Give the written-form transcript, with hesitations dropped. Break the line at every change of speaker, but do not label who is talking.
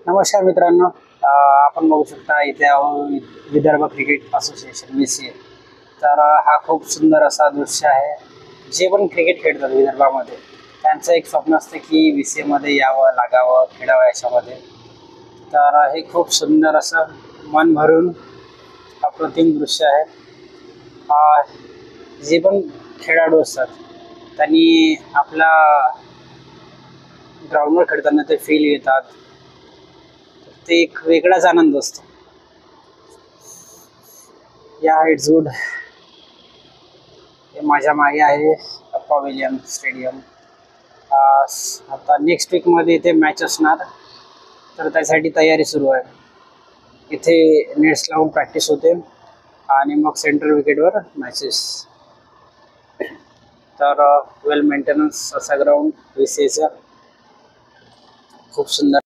नमस्कार मित्रांनो, आपण बघू शकता इथे विदर्भ क्रिकेट असोसिएशन VCA. तर हा खूप सुंदर असा दृश्य आहे. जे पण क्रिकेट खेळतात विदर्भामध्ये त्यांचं एक स्वप्न असते की VCA मध्ये यावं, लागावं, खेळावं याच्यामध्ये. तर हे खूप सुंदर असं मन भरून अप्रतिम दृश्य आहे. जे पण खेळाडू असतात त्यांनी आपला ग्राउंडवर खेळताना ते फील येतात. ते एक वेगळाच आनंद असतो. या इट्स गुड. हे माझ्या मागे आहे पवेलियन स्टेडियम. आता नेक्स्ट वीकमध्ये इथे मॅच असणार, तर त्यासाठी तयारी सुरू आहे. इथे नेट्स लावून प्रॅक्टिस होते आणि मग सेंट्रल विकेटवर मॅचेस. तर वेल मेंटेनन्स असा ग्राउंड VCAचा खूप सुंदर.